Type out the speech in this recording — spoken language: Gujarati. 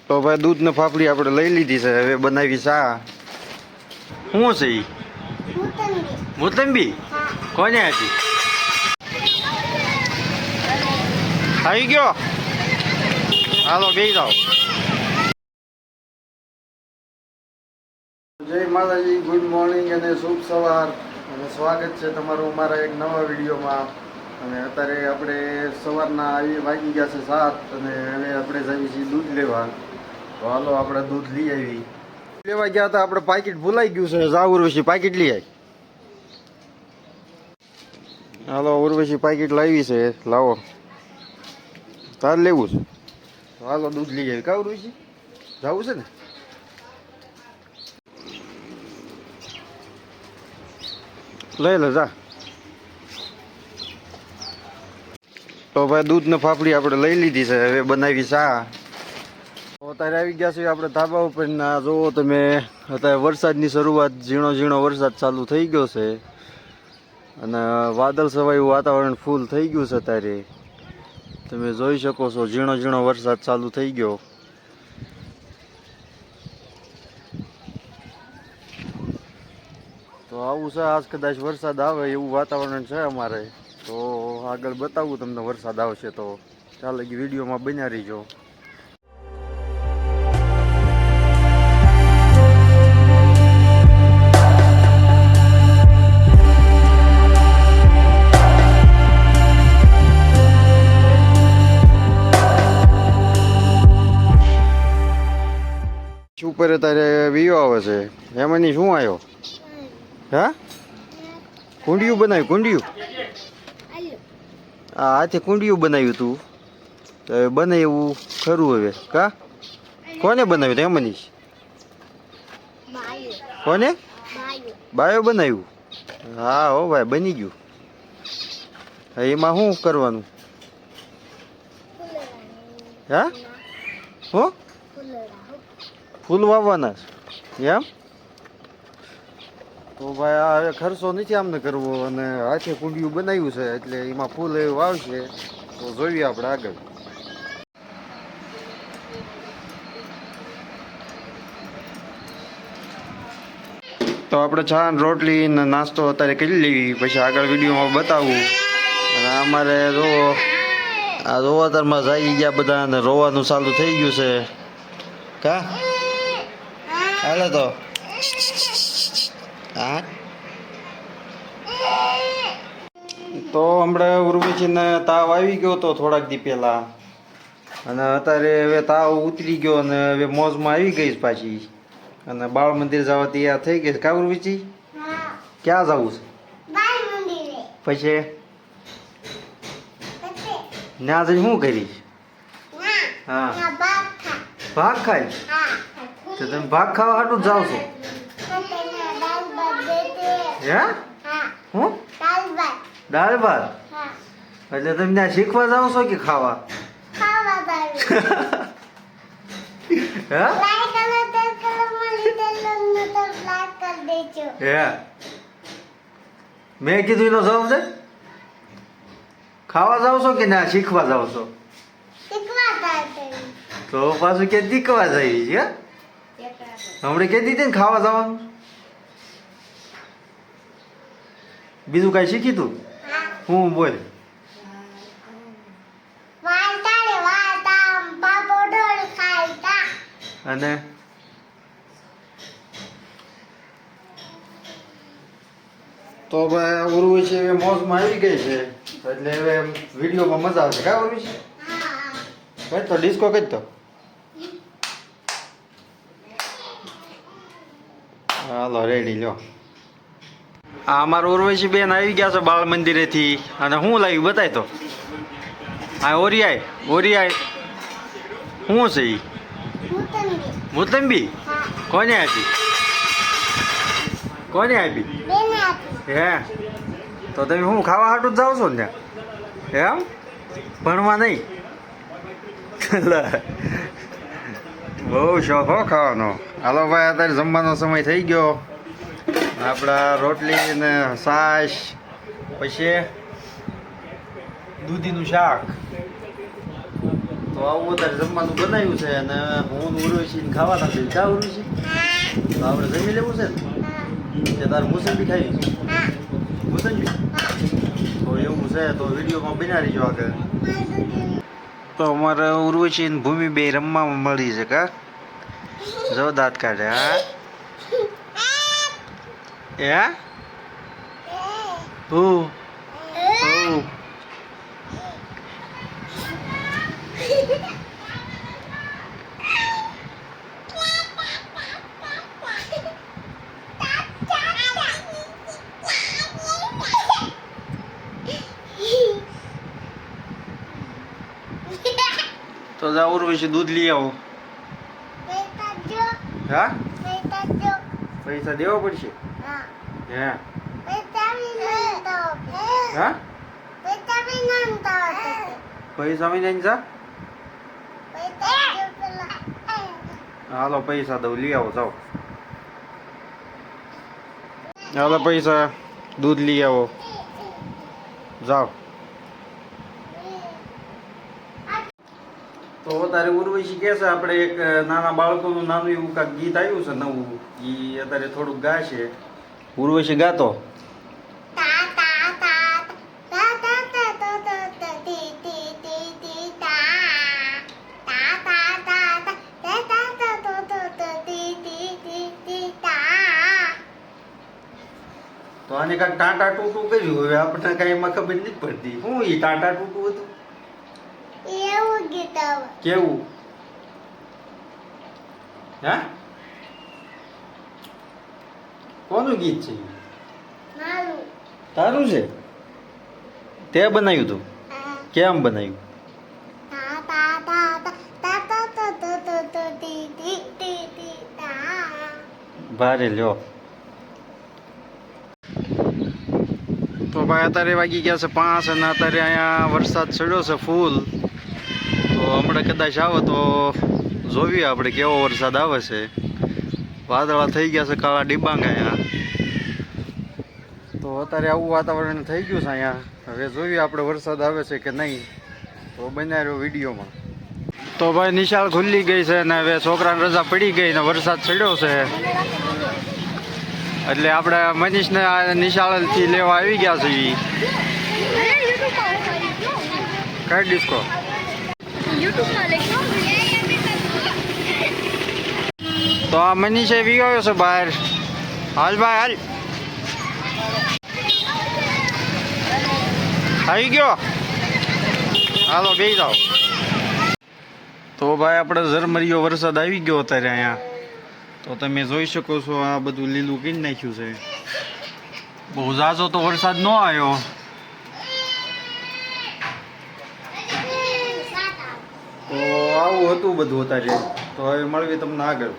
તો ભાઈ દૂધ ને ફાફડી આપણે લઈ લીધી છે, હવે બનાવી ચા. શું છે ઈ? મોસંબી. કોને હતી? આવી ગયો. હાલો બેસી જાઓ. જય માતાજી, ગુડ મોર્નિંગ અને શુભ સવાર અને સ્વાગત છે તમારું અમારા એક નવા વિડીયોમાં. અને અત્યારે આપણે સવારના વાગી ગયા છે 7 અને હવે આપણે જઈએ છીએ દૂધ લેવા. તો હાલો આપણે દૂધ લઈ આવી. લેવા ગયા હતા આપણે, પાકીટ ભૂલાઈ ગયું છે. જા ઉર્વશી પાકીટ લઈ આવી. હાલો ઉર્વશી પાકીટ લાવી છે, લાવો. તાર લેવું છે? હાલો દૂધ લઈ આવી. કા ઉર્વશી જવું છે ને? લઈ લે જા. તો ભાઈ દૂધ ને ફાફડી આપણે લઈ લીધી છે, હવે બનાવી ચા. અત્યારે આવી ગયા છે આપણે ધાબા ઉપર. ના જોવો તમે, અત્યારે વરસાદની શરૂઆત, ઝીણો ઝીણો વરસાદ ચાલુ થઈ ગયો છે અને વાદળ છવાયું વાતાવરણ ફૂલ થઈ ગયું છે. અત્યારે તમે જોઈ શકો છો, ઝીણો ઝીણો વરસાદ ચાલુ થઈ ગયો. તો આવું છે, આજ કદાચ વરસાદ આવે એવું વાતાવરણ છે અમારે. તો આગળ બતાવું તમને વરસાદ આવશે તો. ચાલો વિડીયોમાં બન્યા રહીજો. ઉપર તારે વિયો આવે છે, એમાંની શું આવ્યો? હા, કુંડિયું બનાવ્યું? કુંડિયું આ હાથે કુંડિયું બનાવ્યું તું, તો બને એવું ખરું હવે? કા કોને બનાવ્યું? તો એમાંની કોને? બાયો બનાવ્યું? હા હો ભાઈ, બની ગયું. એમાં શું કરવાનું? હા, હો ફૂલ વાવવાના એમ? તો ભાઈ આ હવે ખર્ચો નથી આમને કરવો, અને હાથે કુંડિયું બનાવ્યું છે એટલે એમાં ફૂલ એવું આવશે. તો જોઈએ આપણે આગળ. તો આપણે ચા રોટલી ને નાસ્તો અત્યારે કરી લેવી, પછી આગળ વિડીયોમાં બતાવું. અને અમારે જો આ રોવાતરમાં જઈ ગયા બધા અને રોવાનું ચાલુ થઈ ગયું છે. કા હાલે તો હા. તો હમણાં ઉર્વશીને તાવ આવી ગયો તો થોડાક દી પહેલા, અને અત્યારે હવે તાવ ઉતરી ગયો અને હવે મોજમાં આવી ગઈ પાછી. અને બાળ મંદિર જવા તૈયાર થઈ ગઈ. કા ઉર્વશી? ક્યાં જવું છે? પછી ત્યાં જઈને શું કરીશ? હા, ભાગ ખાઈ? તો તમે ભાગ ખાવા હાટું જ જાવ છો? હે? હું દાળ ભાત? એટલે તમે ત્યાં શીખવા જાવ છો કે ખાવા? હે, મેં કીધું એનો જવાબ દે. ખાવા જાવ છો કે ના શીખવા જાવ છો? તો પાછું કે દીકવા જઈ છે? હમણાં કે દીધી ને ખાવા જવાનું. બીજું કઈ શીખી તું? હું બોલ. અને તો ભાઈ ઉર્વશી હવે મોજમાં આવી ગઈ છે એટલે હવે વિડીયોમાં મજા આવશે. કા ઉર્વશી? કઈ તો ડિસ્કો કઈ તો. હાલો રેડી લ્યો. આ અમારું ઉર્વશી બેન આવી ગયા છે બાળ મંદિરેથી. અને શું લાવ્યું બતાય તો. હા ઓરિયાય શું છે ઈ? મોસંબી. કોને આપી? કોને આપી? હે, તો તમે શું ખાવા હાટું જ જાવ છો ને એમ? ભણવા નહીં? બહુ શોખ હો ખાવાનો. હાલો ભાઈ, અત્યારે જમવાનો સમય થઈ ગયો. આપણા રોટલી ને છાશ, પછી દૂધીનું શાક. તો આવું અત્યારે જમવાનું બનાવ્યું છે અને હું ઉર્વશી ખાવાના છે. ક્યાં ઉર્વશી? તો આપણે જમી લેવું છે ને કે તારે મોસંબી ખાવી છે? મોસંબી તો એવું છે તો વિડીયોમાં બનાવી રહીજો આગળ. તો અમારે ઉર્વશી ને ભૂમિ બે રમવામાં મળી છે કા જો દાંત કાઢે. હા તો જા ઉર્વશી દૂધ લઈ આવો. હા પૈસા દેવા પડશે. હે હા પૈસા વિના જા. હાલો પૈસા દઉં લઈ આવો જાઓ. હાલો પૈસા દૂધ લઈ આવો જાઓ. તો અત્યારે ઉર્વશી કહે છે આપણે એક નાના બાળકોનું નાનું એવું કાંઈક ગીત આવ્યું છે નવું, એ અત્યારે થોડુંક ગાશે. ઉર્વશી ગાતો. તો આને કાંઈક ટાટા ટૂટું કર્યું, હવે આપણને કાંઈ એમાં ખબર નથી પડતી. શું એ ટાટા ટૂટું હતું? કેવું? હા કોનું ગીત છે? તારું છે? તે બનાવ્યું તું? કેમ બનાવ્યું? ભારે લ્યો. તો ભાઈ અત્યારે વાગી ગયા છે 5 અને અત્યારે અહીંયા વરસાદ ચડ્યો છે ફૂલ. તો હમણાં કદાચ આવે તો જોઈએ આપણે કેવો વરસાદ આવે છે. વાદળા થઈ ગયા છે કાળા ડિબાંગ અહીંયા. તો અત્યારે આવું વાતાવરણ થઈ ગયું છે અહીંયા. હવે જોઈએ આપણે વરસાદ આવે છે કે નહીં. તો બનાવી રહ્યો વિડીયોમાં. તો ભાઈ નિશાળ ખુલ્લી ગઈ છે ને હવે છોકરાને રજા પડી ગઈ ને વરસાદ ચડ્યો છે એટલે આપણે મનીષને નિશાળથી લેવા આવી ગયા છીએ. કઈ ડિસ્કો? તો આ મનીષે વિયો છે બહાર. હાલ ભાઈ હાલ. આવી ગયો? હાલો બેસી જાઓ. તો ભાઈ આપણે ઝરમરીયો વરસાદ આવી ગયો અત્યારે અહીંયા. તો તમે જોઈ શકો છો આ બધું લીલું કરી નાખ્યું છે. બહુ ઝાઝો તો વરસાદ ન આવ્યો. તો આવું હતું બધું અત્યારે. તો હવે મળવી તમને આગળ.